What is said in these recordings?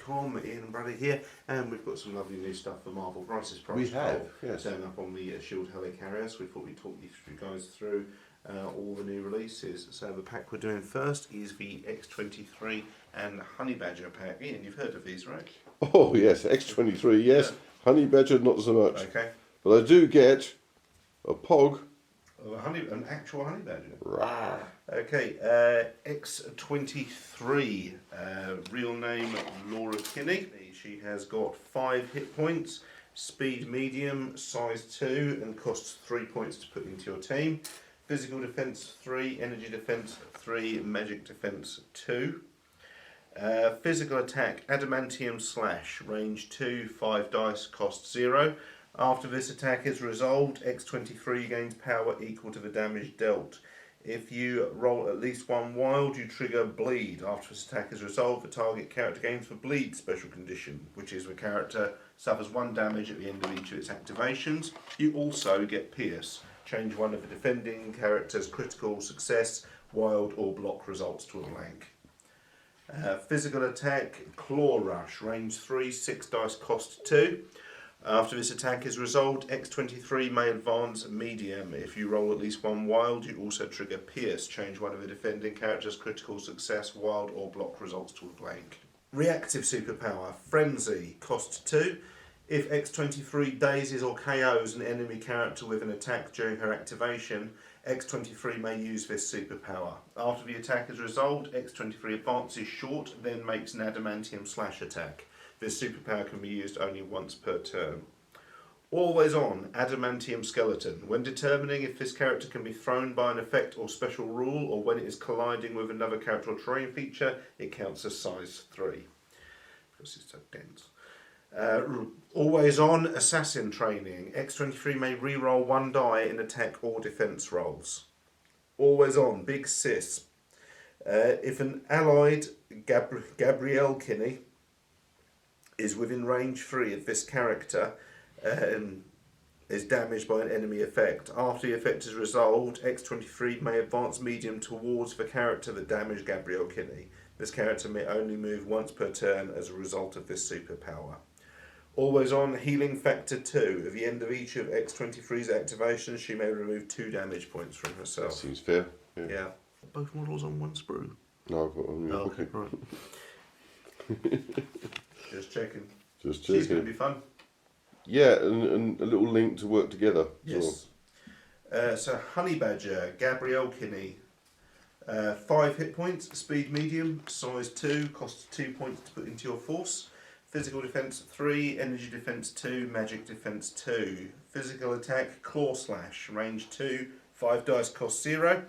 unbox.com. Ian and Bradley here, and we've got some lovely new stuff for Marvel Crisis Protocol. We have, yes. Turn up on the SHIELD Helicarrier, so we thought we'd talk you guys through all the new releases. So the pack we're doing first is the X-23 and Honey Badger pack. Ian, you've heard of these, right? Oh yes, X-23, yes. Yeah. Honey Badger, not so much. Okay. But I do get a Pog. An actual honey badger. Rah. Okay, X-23, real name Laura Kinney. She has got 5 hit points, speed medium, size 2, and costs 3 points to put into your team. Physical defense 3, energy defense 3, magic defense 2. Physical attack, Adamantium slash, range 2, 5 dice, cost 0. After this attack is resolved, X-23 gains power equal to the damage dealt. If you roll at least 1 wild, you trigger bleed. After this attack is resolved, the target character gains the bleed special condition, which is the character suffers 1 damage at the end of each of its activations. You also get pierce. Change one of the defending character's critical, success, wild or block results to a blank. Physical attack, Claw Rush, range 3, 6 dice, cost 2. After this attack is resolved, X-23 may advance medium. If you roll at least 1 wild, you also trigger pierce. Change one of the defending character's critical, success, wild or block results to a blank. Reactive superpower, Frenzy, cost 2. If X-23 dazes or KOs an enemy character with an attack during her activation, X-23 may use this superpower. After the attack is resolved, X-23 advances short, then makes an Adamantium slash attack. This superpower can be used only once per turn. Always on, Adamantium Skeleton. When determining if this character can be thrown by an effect or special rule, or when it is colliding with another character or terrain feature, it counts as size 3. Because it's so dense. Always on, Assassin Training. X-23 may re-roll 1 die in attack or defense rolls. Always on, Big Sis. If an allied, Gabrielle Kinney, is within range 3 of this character, is damaged by an enemy effect. After the effect is resolved, X-23 may advance medium towards the character that damaged Gabrielle Kinney. This character may only move once per turn as a result of this superpower. Always on, Healing Factor 2. At the end of each of X-23's activations, she may remove 2 damage points from herself. That seems fair. Yeah. Both models on 1 sprue? No, I've got one. Oh, okay, right. Just checking. Just checking. She's going to be fun. Yeah, and a little link to work together. Yes. So Honey Badger, Gabrielle Kinney. 5 hit points, speed medium, size 2, costs 2 points to put into your force. Physical defense 3, energy defense 2, magic defense 2. Physical attack, Claw Slash, range 2, 5 dice, cost 0.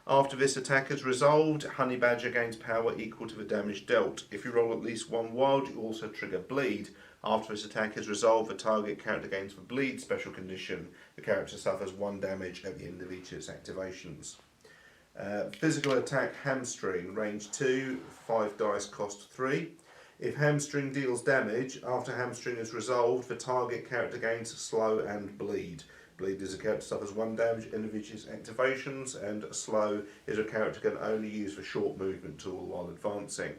After this attack is resolved, Honey Badger gains power equal to the damage dealt. If you roll at least 1 wild, you also trigger bleed. After this attack is resolved, the target character gains the bleed special condition. The character suffers 1 damage at the end of each of its activations. Physical attack, Hamstring, range 2, 5 dice, cost 3. If Hamstring deals damage, after Hamstring is resolved, the target character gains slow and bleed. Bleed is a character suffers 1 damage at the end of each of its activations, and slow is a character can only use the short movement tool while advancing.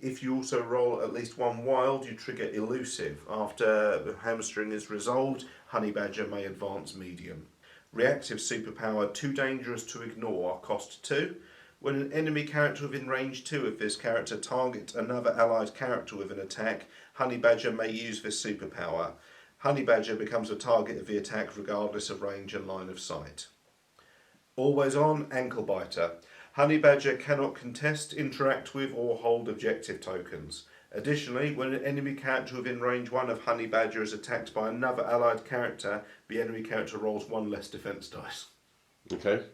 If you also roll at least 1 wild, you trigger Elusive. After the Hamstring is resolved, Honey Badger may advance medium. Reactive superpower, Too Dangerous to Ignore, cost 2. When an enemy character within range 2 of this character targets another allied character with an attack, Honey Badger may use this superpower. Honey Badger becomes the target of the attack regardless of range and line of sight. Always on, Ankle Biter. Honey Badger cannot contest, interact with or hold objective tokens. Additionally, when an enemy character within range 1 of Honey Badger is attacked by another allied character, the enemy character rolls 1 less defense dice. Okay.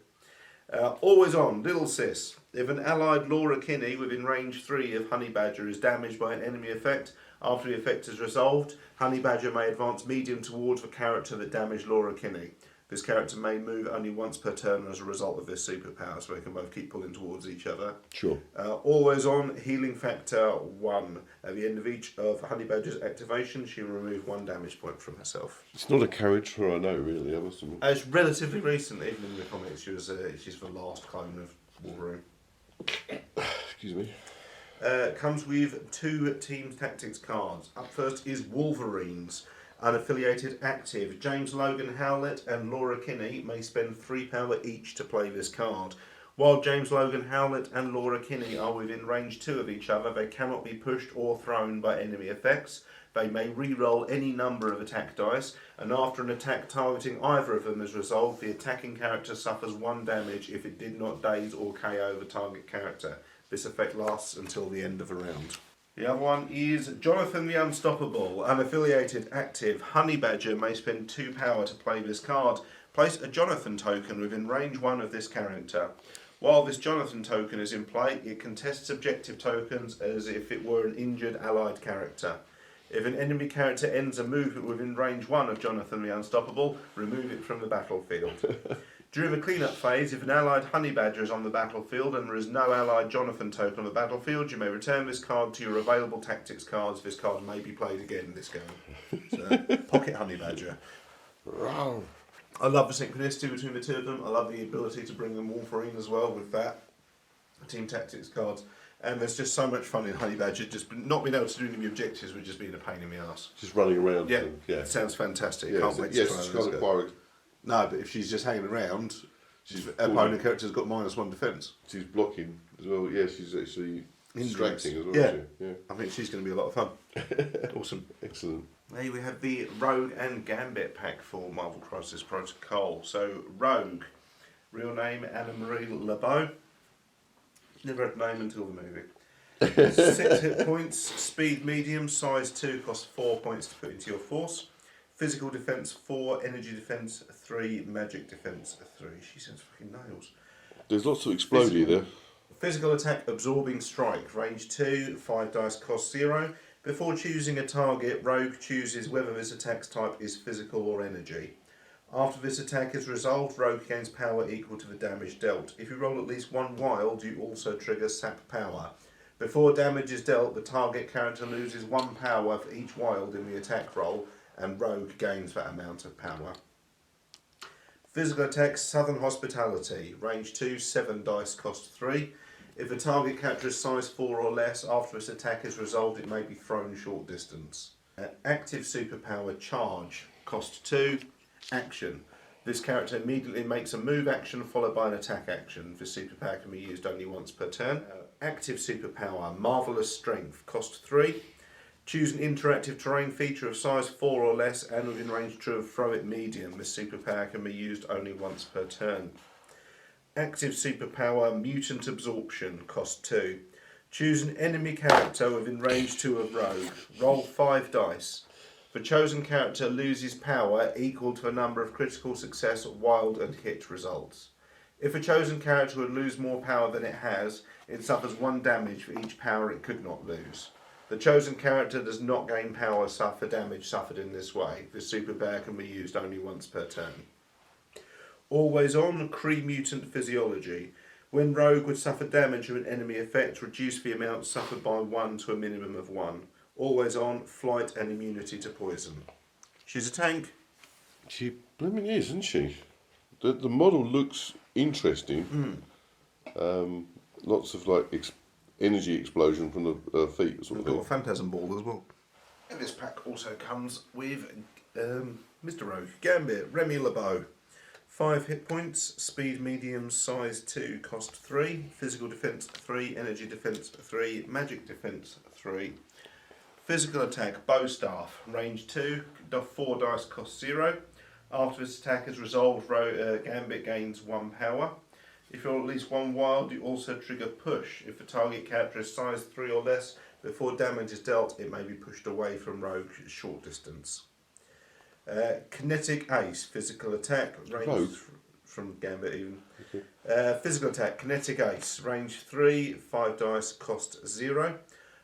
Always on, Little Sis. If an allied Laura Kinney within range 3 of Honey Badger is damaged by an enemy effect, after the effect is resolved, Honey Badger may advance medium towards the character that damaged Laura Kinney. This character may move only once per turn as a result of this superpower, so they can both keep pulling towards each other. Sure. Always on, Healing Factor 1. At the end of each of Honey Badger's activation, she will remove 1 damage point from herself. It's not a carriage for I know, really, I must admit. It's relatively recent, even in the comics, she's the last clone of Wolverine. Excuse me. Comes with 2 Team Tactics cards. Up first is Wolverines. Unaffiliated active. James Logan Howlett and Laura Kinney may spend 3 power each to play this card. While James Logan Howlett and Laura Kinney are within range 2 of each other, they cannot be pushed or thrown by enemy effects. They may re-roll any number of attack dice, and after an attack targeting either of them is resolved, the attacking character suffers 1 damage if it did not daze or KO the target character. This effect lasts until the end of a round. The other one is Jonathan the Unstoppable. Unaffiliated active. Honey Badger may spend 2 power to play this card. Place a Jonathan token within range 1 of this character. While this Jonathan token is in play, it contests objective tokens as if it were an injured allied character. If an enemy character ends a movement within range 1 of Jonathan the Unstoppable, remove it from the battlefield. During the cleanup phase, if an allied Honey Badger is on the battlefield and there is no allied Jonathan token on the battlefield, you may return this card to your available tactics cards. This card may be played again in this game. So, Pocket Honey Badger. I love the synchronicity between the 2 of them. I love the ability to bring them Wolverine as well with that. Team Tactics cards. And there's just so much fun in Honey Badger. Just not being able to do any of the objectives would just be a pain in the arse. Just running around. Yeah, and, yeah. It sounds fantastic. Yeah, Can't wait to try she's this. got a quite. No, but if she's just hanging around, opponent character's got -1 defence. She's blocking as well. Yeah, she's actually distracting as well. Yeah. Isn't she? Yeah. I think she's going to be a lot of fun. Awesome. Excellent. There we have the Rogue and Gambit pack for Marvel Crisis Protocol. So, Rogue, real name Anna Marie LeBeau. Never had a name until the movie. 6 hit points, speed medium, size 2, costs 4 points to put into your force. Physical defense 4, energy defense 3, magic defense 3. She sends fucking nails. There's lots of explodey there. Physical attack, absorbing strike, range 2, 5 dice, cost 0. Before choosing a target, Rogue chooses whether this attack's type is physical or energy. After this attack is resolved, Rogue gains power equal to the damage dealt. If you roll at least 1 wild, you also trigger sap power. Before damage is dealt, the target character loses 1 power for each wild in the attack roll, and Rogue gains that amount of power. Physical attack, Southern Hospitality, range 2, 7 dice, cost 3. If the target character is size 4 or less, after its attack is resolved, it may be thrown short distance. Active Superpower, Charge, cost 2. Action. This character immediately makes a move action followed by an attack action. This superpower can be used only once per turn. Active Superpower, Marvelous Strength, cost 3. Choose an interactive terrain feature of size 4 or less and within range 2 of Throw It Medium. This superpower can be used only once per turn. Active Superpower, Mutant Absorption, cost 2. Choose an enemy character within range 2 of Rogue. Roll 5 dice. The chosen character loses power equal to a number of critical success, wild and hit results. If a chosen character would lose more power than it has, it suffers 1 damage for each power it could not lose. The chosen character does not gain power for damage suffered in this way. This superpower can be used only once per turn. Always on, Kree Mutant Physiology. When Rogue would suffer damage from an enemy effect, reduce the amount suffered by 1 to a minimum of 1. Always on, flight and immunity to poison. She's a tank. She blooming is, isn't she? The model looks interesting. Lots of like energy explosion from the feet, sort of We've got thing. a Phantasm Ball as well. And this pack also comes with Mr. Rogue, Gambit, Remy LeBeau. 5 hit points, speed medium, size 2, cost 3, physical defense 3, energy defense 3, magic defense 3. Physical attack, bow staff, range 2, 4 dice, cost 0. After this attack is resolved, Gambit gains 1 power. If you're at least 1 wild, you also trigger push. If the target character is size 3 or less, before damage is dealt, it may be pushed away from Rogue short distance. Kinetic Ace, physical attack, range from Gambit even. Okay. Physical attack, Kinetic Ace, range 3, 5 dice, cost 0.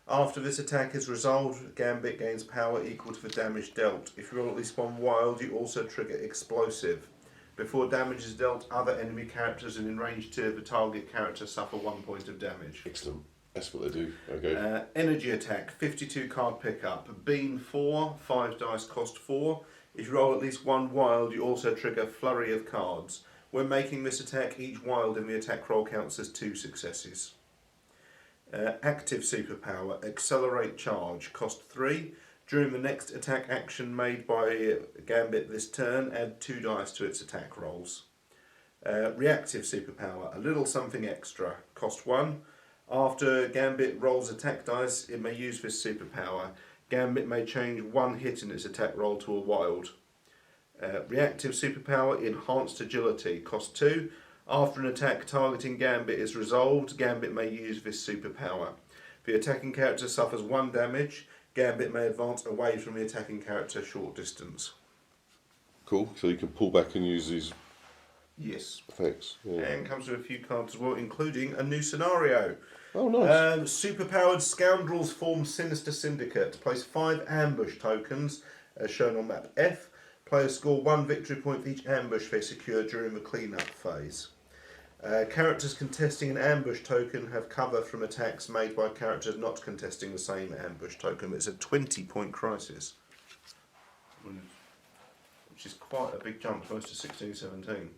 After this attack is resolved, Gambit gains power equal to the damage dealt. If you roll at least 1 wild, you also trigger Explosive. Before damage is dealt, other enemy characters and in range 2 of the target character suffer 1 point of damage. Excellent. That's what they do. Okay. Energy attack, 52 card pickup. Beam 4, 5 dice, cost 4. If you roll at least 1 wild, you also trigger Flurry of Cards. When making this attack, each wild in the attack roll counts as 2 successes. Active superpower, accelerate charge, cost 3. During the next attack action made by Gambit this turn, add 2 dice to its attack rolls. Reactive superpower, a little something extra, cost 1. After Gambit rolls attack dice it may use this superpower. Gambit may change 1 hit in its attack roll to a wild. Reactive superpower, enhanced agility, cost 2. After an attack targeting Gambit is resolved, Gambit may use this superpower. The attacking character suffers 1 damage. Gambit may advance away from the attacking character short distance. Cool. So you can pull back and use these Yes. effects. Yeah. And comes with a few cards as well, including a new scenario. Oh, nice. Superpowered scoundrels form sinister syndicate. Place 5 ambush tokens, as shown on map F. Players score 1 victory point for each ambush they secure during the cleanup phase. Characters contesting an ambush token have cover from attacks made by characters not contesting the same ambush token. It's a 20-point crisis, which is quite a big jump, close to 16, 17.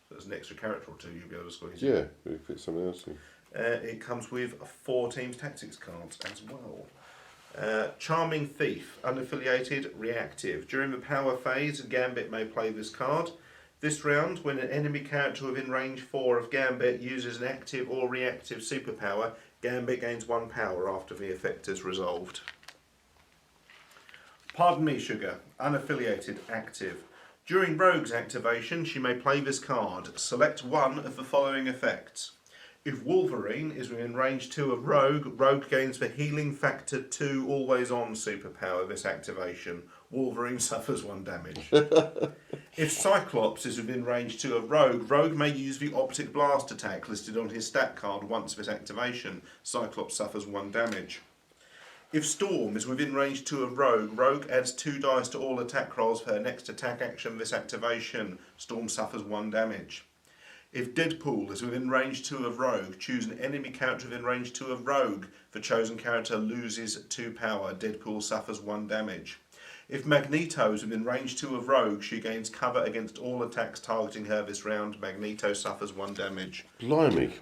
So there's an extra character or 2 you'll be able to squeeze in. Yeah, we fit something else in. It comes with 4 teams tactics cards as well. Charming Thief, unaffiliated, reactive. During the power phase, Gambit may play this card. This round, when an enemy character within range 4 of Gambit uses an active or reactive superpower, Gambit gains 1 power after the effect is resolved. Pardon me, Sugar, unaffiliated, active. During Rogue's activation, she may play this card. Select one of the following effects. If Wolverine is within range 2 of Rogue, Rogue gains the Healing Factor 2 Always On superpower this activation. Wolverine suffers 1 damage. If Cyclops is within range 2 of Rogue, Rogue may use the Optic Blast attack listed on his stat card once this activation. Cyclops suffers 1 damage. If Storm is within range 2 of Rogue, Rogue adds 2 dice to all attack rolls for her next attack action this activation. Storm suffers 1 damage. If Deadpool is within range 2 of Rogue, choose an enemy character within range 2 of Rogue. The chosen character loses 2 power. Deadpool suffers 1 damage. If Magneto is within range 2 of Rogue, she gains cover against all attacks targeting her this round. Magneto suffers 1 damage. Blimey.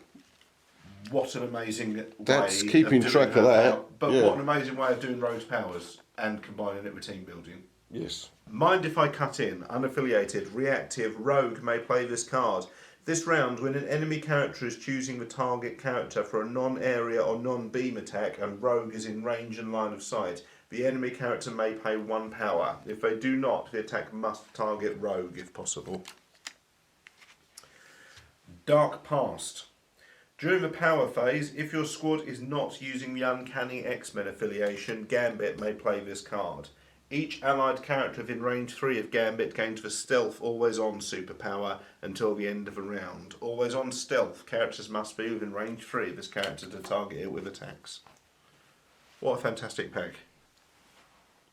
What an amazing way That's keeping of track doing of her that. power. But Yeah. what an amazing way of doing Rogue's powers and combining it with team building. Yes. Mind if I cut in? Unaffiliated, reactive, Rogue may play this card. This round, when an enemy character is choosing the target character for a non-area or non-beam attack and Rogue is in range and line of sight, the enemy character may pay 1 power. If they do not, the attack must target Rogue if possible. Dark Past. During the power phase, if your squad is not using the Uncanny X-Men affiliation, Gambit may play this card. Each allied character within range 3 of Gambit gains the Stealth Always On superpower until the end of a round. Always On Stealth, characters must be within range 3 of this character to target it with attacks. What a fantastic pack.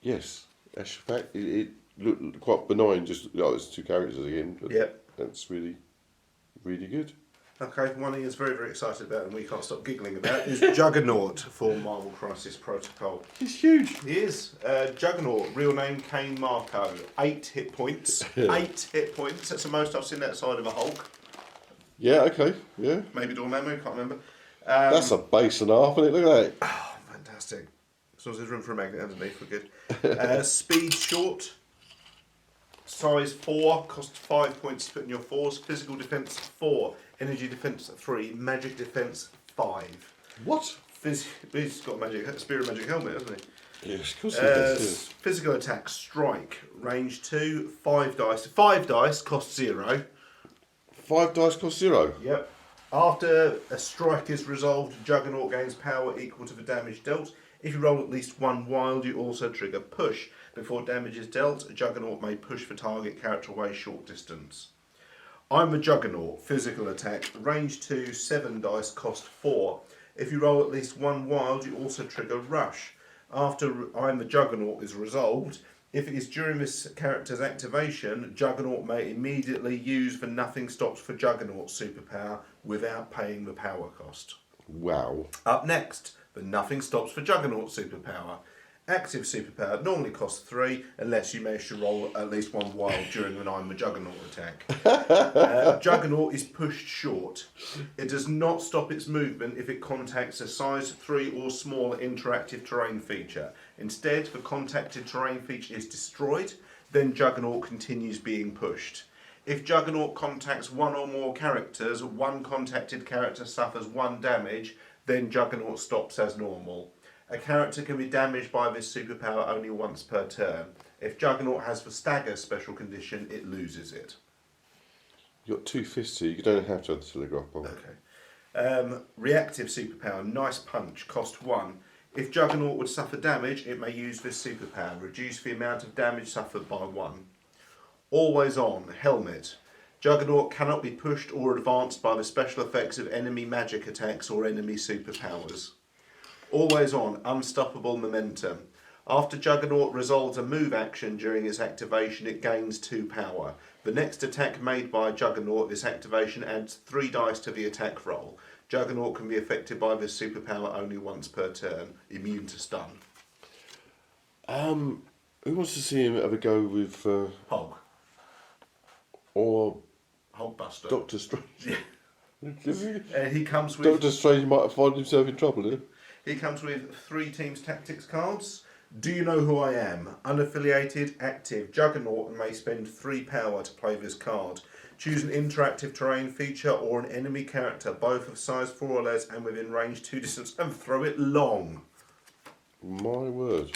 Yes. That's a fact. It looked quite benign, just it's 2 characters again. But Yep. that's really, really good. Okay, one he is very, very excited about and we can't stop giggling about is Juggernaut for Marvel Crisis Protocol. He's huge. He is. Juggernaut, real name Kane Marco. 8 hit points. 8 hit points. That's the most I've seen outside of a Hulk. Yeah, okay. Yeah. Maybe Dormammu, can't remember. That's a base and a half, isn't it? Look at that. Oh, fantastic. As long as there's room for a magnet underneath, we're good. Speed short. Size 4, cost 5 points to put in your 4s. Physical defense 4. Energy defense 3. Magic defense 5. What? He's got a Spirit Magic helmet, hasn't he? Yes, of course he does. Yes. Physical attack, strike, range 2, 5 dice. 5 dice, cost 0. 5 dice cost 0. Yep. After a strike is resolved, Juggernaut gains power equal to the damage dealt. If you roll at least 1 wild, you also trigger push. Before damage is dealt, Juggernaut may push the target character away short distance. I'm the Juggernaut, physical attack, range 2, 7 dice, cost 4. If you roll at least 1 wild, you also trigger rush. After I'm the Juggernaut is resolved, if it is during this character's activation, Juggernaut may immediately use the Nothing Stops for Juggernaut superpower without paying the power cost. Wow. Up next, the Nothing Stops for Juggernaut superpower. Active superpower normally costs 3 unless you manage to roll at least 1 wild during an I'm a Juggernaut attack. Juggernaut is pushed short. It does not stop its movement if it contacts a size 3 or smaller interactive terrain feature. Instead, if a contacted terrain feature is destroyed, then Juggernaut continues being pushed. If Juggernaut contacts 1 or more characters, 1 contacted character suffers 1 damage, then Juggernaut stops as normal. A character can be damaged by this superpower only once per turn. If Juggernaut has the stagger special condition, it loses it. You've got 2 fists here, you don't have to have the telegraph bomb. Okay. Reactive superpower, nice punch, cost 1. If Juggernaut would suffer damage, it may use this superpower. Reduce the amount of damage suffered by 1. Always on, helmet. Juggernaut cannot be pushed or advanced by the special effects of enemy magic attacks or enemy superpowers. Always on, unstoppable momentum. After Juggernaut resolves a move action during its activation, it gains 2 power. The next attack made by Juggernaut, this activation adds 3 dice to the attack roll. Juggernaut can be affected by this superpower only once per turn. Immune to stun. Who wants to see him have a go with Hog. or Hogbuster. Doctor Strange? Yeah. He comes with... Doctor Strange might find himself in trouble here. He comes with 3 teams tactics cards. Do you know who I am? Unaffiliated, active, Juggernaut, and may spend 3 power to play this card. Choose an interactive terrain feature or an enemy character, both of size 4 or less and within range 2 distance, and throw it long. My word.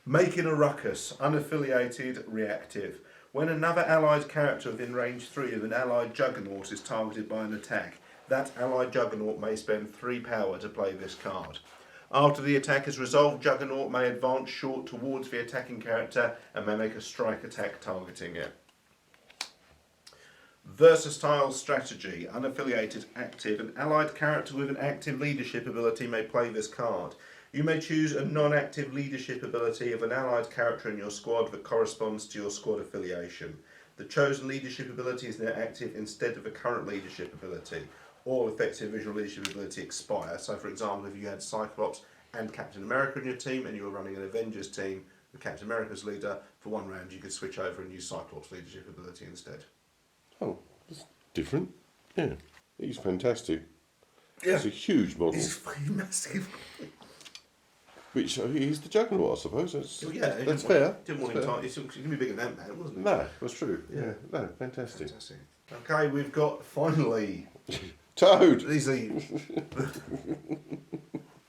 Making a ruckus, unaffiliated, reactive. When another allied character within range 3 of an allied Juggernaut is targeted by an attack, that allied Juggernaut may spend 3 power to play this card. After the attack is resolved, Juggernaut may advance short towards the attacking character and may make a strike attack targeting it. Versatile strategy, unaffiliated, active. An allied character with an active leadership ability may play this card. You may choose a non-active leadership ability of an allied character in your squad that corresponds to your squad affiliation. The chosen leadership ability is now active instead of the current leadership ability. All effective visual leadership ability expire. So for example, if you had Cyclops and Captain America in your team and you were running an Avengers team with Captain America's leader, for 1 round you could switch over and use Cyclops leadership ability instead. Oh, that's different. Yeah, he's fantastic. Yeah. He's a huge model. He's fucking massive. Which he's the Juggernaut, I suppose. That's fair. Didn't want him to. He's going to be bigger than that, wasn't he? No, that's true. Yeah, no, fantastic. Okay, we've got finally Toad. these are.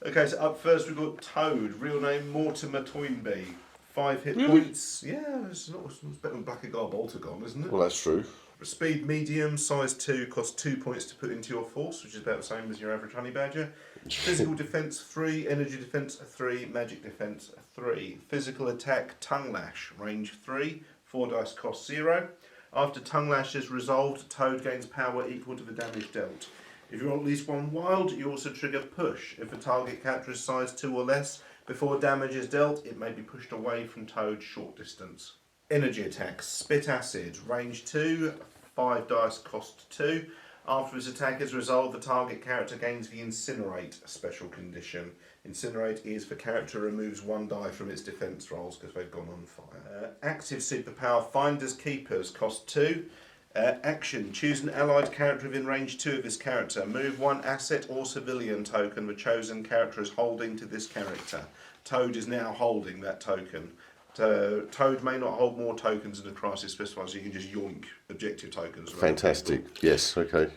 Okay, so up first we've got Toad, real name Mortimer Toynbee. 5 hit points. Yeah, it's better than Black Agar Boltagon, isn't it? Well, that's true. Speed medium, size 2, costs 2 points to put into your force, which is about the same as your average honey badger. Physical defense 3, energy defense 3, magic defense 3. Physical attack, tongue lash, range 3, 4 dice cost 0. After tongue lash is resolved, Toad gains power equal to the damage dealt. If you roll at least 1 wild, you also trigger push. If the target character is size 2 or less, before damage is dealt, it may be pushed away from Toad's short distance. Energy attacks, spit acid, range 2, 5 dice cost 2. After his attack is resolved, the target character gains the Incinerate special condition. Incinerate is the character removes 1 die from its defense rolls because they've gone on fire. Active superpower, Finders Keepers, cost 2. Action, choose an allied character within range 2 of this character. Move 1 asset or civilian token the chosen character is holding to this character. Toad is now holding that token. Toad may not hold more tokens than the crisis specifies, so you can just yoink objective tokens. Fantastic. Yes, okay.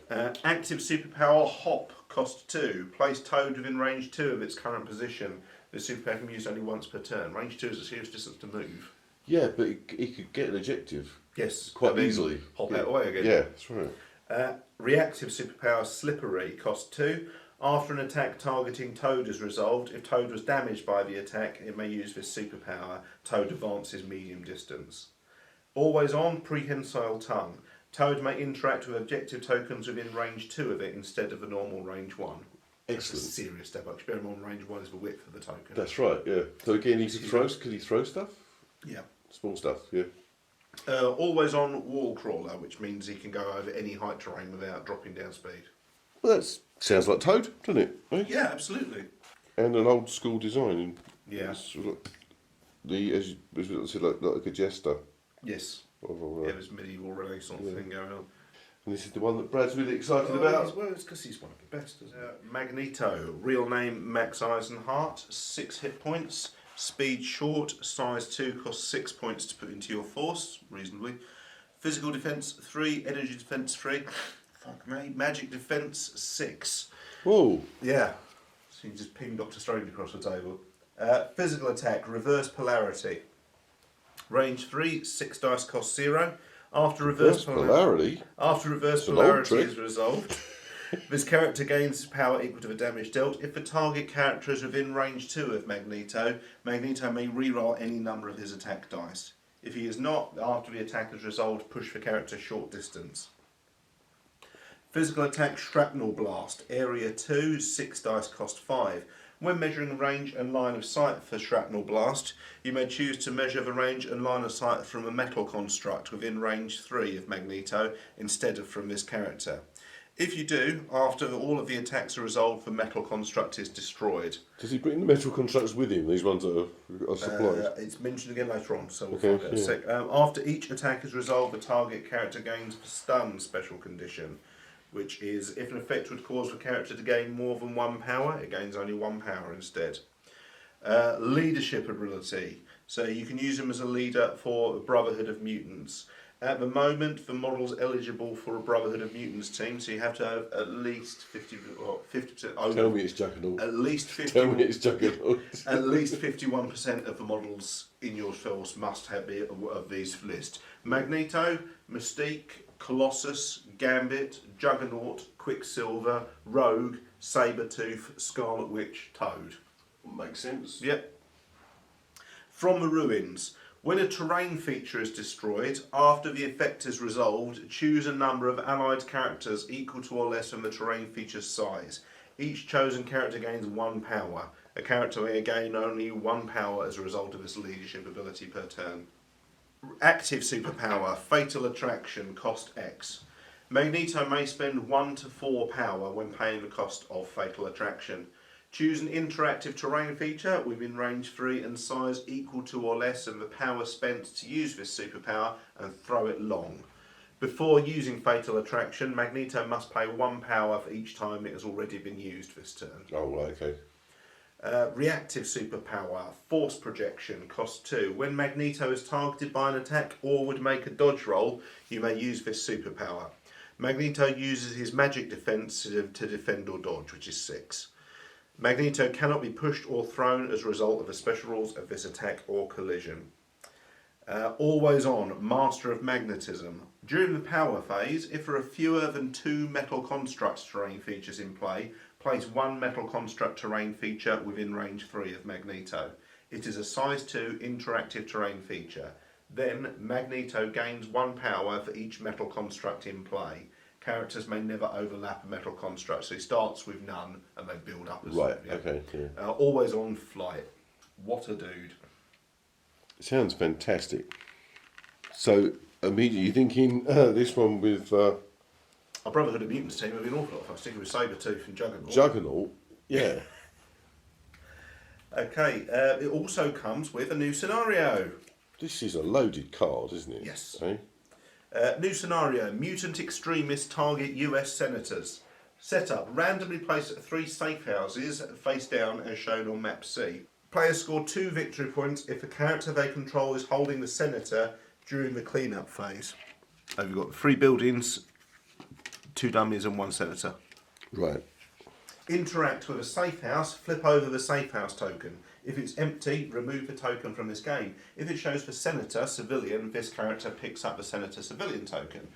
Active superpower, Hop, cost 2. Place Toad within range 2 of its current position. This superpower can be used only once per turn. Range 2 is a serious distance to move. Yeah, but he could get an objective. Yes. Quite easily. Hop out of the way again. Yeah, that's right. Reactive superpower, Slippery, cost 2. After an attack targeting Toad is resolved, if Toad was damaged by the attack, it may use this superpower. Toad advances medium distance. Always on, Prehensile Tongue. Toad may interact with objective tokens within range 2 of it instead of the normal range 1. Excellent. That's a serious step up. Bear in mind, range 1 is the width of the token. That's right, yeah. So again, could he throw stuff? Yeah. Small stuff, yeah. Always on, Wall Crawler, which means he can go over any height terrain without dropping down speed. Well, that sounds like Toad, doesn't it? Eh? Yeah, absolutely. And an old school design Yeah. It's sort of as you said, like a jester. Yes. Or, It was medieval Renaissance thing going on. and this is the one that Brad's really excited about. Well, it's because he's one of the best. Isn't it? Magneto, real name Max Eisenhart, 6 hit points. Speed short, size 2, costs 6 points to put into your force, reasonably. Physical defense 3, energy defense 3. Fuck me. Magic defense 6. Whoa. Yeah. So you just ping Doctor Strange across the table. Physical attack, reverse polarity. Range 3, 6 dice, cost 0. After reverse polarity is resolved, this character gains power equal to the damage dealt. If the target character is within range 2 of Magneto, Magneto may reroll any number of his attack dice. If he is not, after the attack is resolved, push the character short distance. Physical attack, shrapnel blast, area 2, 6 dice, cost 5. When measuring range and line of sight for shrapnel blast, you may choose to measure the range and line of sight from a metal construct within range 3 of Magneto instead of from this character. If you do, after all of the attacks are resolved, the metal construct is destroyed. Does he bring the metal constructs with him, these ones that are supplied? It's mentioned again later on, so we'll Okay, find out in a sec. After each attack is resolved, the target character gains the stun special condition, which is if an effect would cause the character to gain more than 1 power, it gains only 1 power instead. Leadership ability. So you can use him as a leader for a Brotherhood of Mutants. At the moment, the model's eligible for a Brotherhood of Mutants team, so you have to have at least 50% over. Tell me it's Juggernaut. At least 50. Tell me it's Juggernaut. At least 51% of the models in your force must have be of these list. Magneto, Mystique, Colossus, Gambit, Juggernaut, Quicksilver, Rogue, Sabretooth, Scarlet Witch, Toad. Makes sense. Yep. From the ruins. When a terrain feature is destroyed, after the effect is resolved, choose a number of allied characters equal to or less than the terrain feature's size. Each chosen character gains 1 power. A character may gain only 1 power as a result of this leadership ability per turn. Active superpower, Fatal Attraction, cost X. Magneto may spend 1 to 4 power when paying the cost of Fatal Attraction. Choose an interactive terrain feature within range 3 and size equal to or less than the power spent to use this superpower and throw it long. Before using Fatal Attraction, Magneto must pay 1 power for each time it has already been used this turn. Oh, right, okay. Reactive superpower, Force Projection, cost 2. When Magneto is targeted by an attack or would make a dodge roll, you may use this superpower. Magneto uses his magic defense to defend or dodge, which is 6. Magneto cannot be pushed or thrown as a result of the special rules of this attack or collision. Always on, Master of Magnetism. During the power phase, if there are fewer than 2 metal construct terrain features in play, place 1 metal construct terrain feature within range 3 of Magneto. It is a size 2 interactive terrain feature. Then Magneto gains 1 power for each metal construct in play. Characters may never overlap a metal construct, so he starts with none and they build up. Right, okay. Yeah. Always on flight. What a dude. Sounds fantastic. So, immediately you're thinking this one with... Our Brotherhood of Mutants team would be an awful lot of fun, sticking with Sabretooth and Juggernaut. Juggernaut, yeah. Okay, it also comes with a new scenario. This is a loaded card, isn't it? Yes. Eh? New scenario, mutant extremists target US senators. Setup, randomly place 3 safe houses face down as shown on map C. Players score 2 victory points if the character they control is holding the senator during the cleanup phase. So you've got 3 buildings, 2 dummies and 1 senator. Right. Interact with a safe house, flip over the safe house token. If it's empty, remove the token from this game. If it shows the Senator Civilian, this character picks up the Senator Civilian token.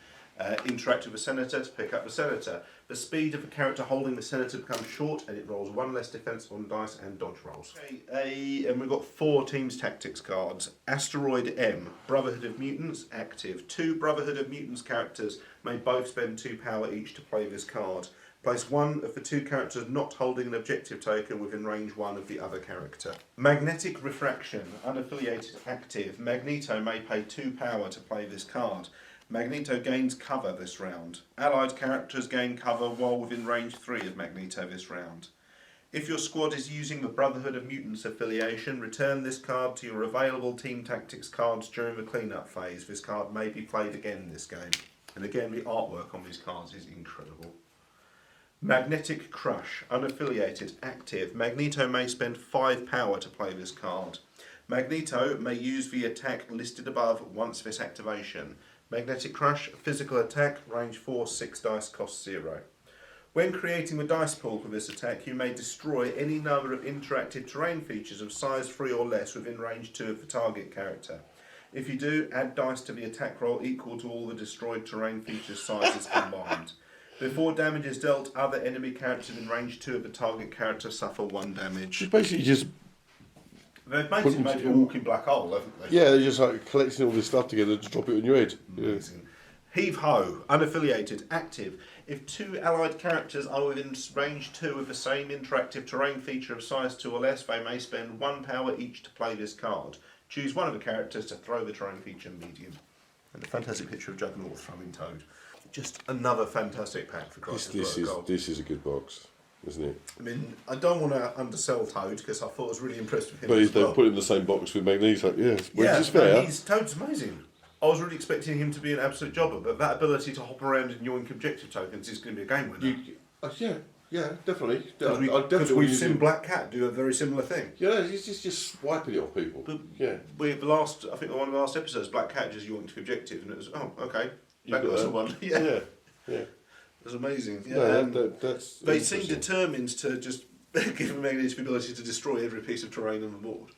Interact with the Senator to pick up the Senator. The speed of the character holding the Senator becomes short and it rolls 1 less defense on dice and dodge rolls. Okay, and we've got 4 Teams Tactics cards. Asteroid M, Brotherhood of Mutants, active. 2 Brotherhood of Mutants characters may both spend 2 power each to play this card. Place 1 of the 2 characters not holding an objective token within range 1 of the other character. Magnetic Refraction, unaffiliated active. Magneto may pay 2 power to play this card. Magneto gains cover this round. Allied characters gain cover while within range 3 of Magneto this round. If your squad is using the Brotherhood of Mutants affiliation, return this card to your available Team Tactics cards during the cleanup phase. This card may be played again in this game. And again, the artwork on these cards is incredible. Magnetic Crush, unaffiliated, active. Magneto may spend 5 power to play this card. Magneto may use the attack listed above once this activation. Magnetic Crush, physical attack, range 4, 6 dice, cost 0. When creating the dice pool for this attack, you may destroy any number of interactive terrain features of size 3 or less within range 2 of the target character. If you do, add dice to the attack roll equal to all the destroyed terrain features sizes combined. Before damage is dealt, other enemy characters in range 2 of the target character suffer 1 damage. It's basically just... They've made a walking black hole, haven't they? Yeah, they're just like collecting all this stuff together to drop it on your head. Amazing. Heave Ho, unaffiliated, active. If 2 allied characters are within range 2 of the same interactive terrain feature of size 2 or less, they may spend 1 power each to play this card. Choose one of the characters to throw the terrain feature medium. And a fantastic picture of Juggernaut throwing Toad. Just another fantastic pack for Christ's This is a good box, isn't it? I mean, I don't want to undersell Toad because I thought I was really impressed with him. But they put him in the same box with Magneto. Yeah, which is fair. fair. Toad's amazing. I was really expecting him to be an absolute jobber, but that ability to hop around and yoink objective tokens is going to be a game winner. Yeah, definitely. Because we've seen Black Cat do a very similar thing. Yeah, he's just swiping it off people. But yeah. I think one of the last episodes, Black Cat just yoinked the objective, and it was, oh, okay. That got someone. Yeah. It was amazing. Yeah, that's they seem determined to just give him the ability to destroy every piece of terrain on the board.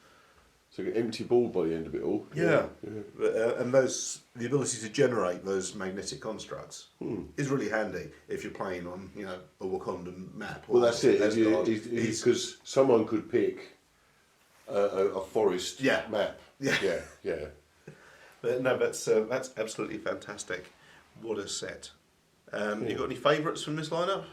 So an empty board by the end of it all. Yeah. And the ability to generate those magnetic constructs is really handy if you're playing on, a Wakandan map. Well, that's it. Because someone could pick a forest map. Yeah. But no, that's absolutely fantastic. What a set. You got any favourites from this lineup?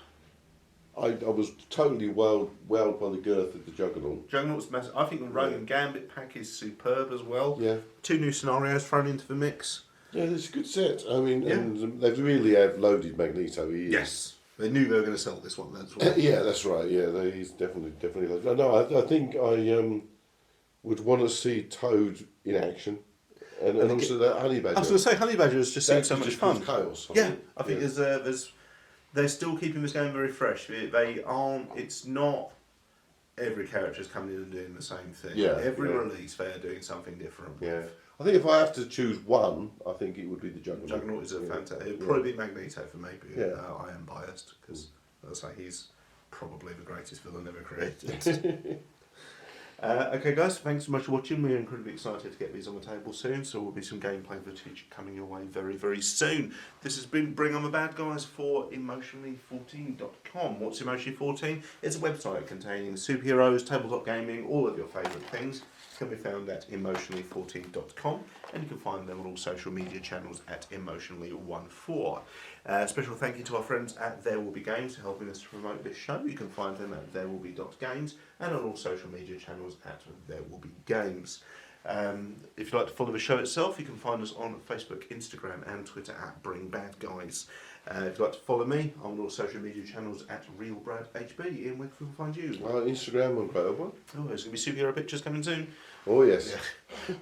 I was totally wowed by the girth of the Juggernaut. Juggernaut's massive. I think the Rogue Gambit pack is superb as well. Yeah. 2 new scenarios thrown into the mix. Yeah, it's a good set. I mean, and they really have loaded Magneto. Yes. They knew they were going to sell this one. That's right. Yeah, that's right. Yeah, he's definitely loaded. No, I think I would want to see Toad in action. And also that Honey Badger. I was going to say, Honey Badger has just seen so much fun. Chaos. I think they're still keeping this game very fresh. They aren't. It's not every character's coming in and doing the same thing. Yeah. Every release, they are doing something different. Yeah. I think if I have to choose one, I think it would be the Juggernaut. Juggernaut is a fantastic. It would probably be Magneto for me. But I am biased because, as I say, he's probably the greatest villain ever created. Okay guys, thanks so much for watching. We're incredibly excited to get these on the table soon, so will be some gameplay footage coming your way very, very soon. This has been Bring On The Bad Guys for Emotionally14.com. What's Emotionally 14? It's a website containing superheroes, tabletop gaming, all of your favourite things. Can be found at Emotionally14.com, and you can find them on all social media channels at Emotionally14. Special thank you to our friends at There Will Be Games for helping us to promote this show. You can find them at therewillbe.games and on all social media channels at There Will Be Games. If you'd like to follow the show itself, you can find us on Facebook, Instagram and Twitter at Bring Bad Guys. If you'd like to follow me, I'm on all social media channels at RealBradHB. Ian, where can we find you? Instagram and Great One. Oh, there's going to be superhero pictures coming soon. Oh, yes.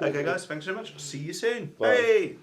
Okay, guys, thanks so much. See you soon. Bye. Hey!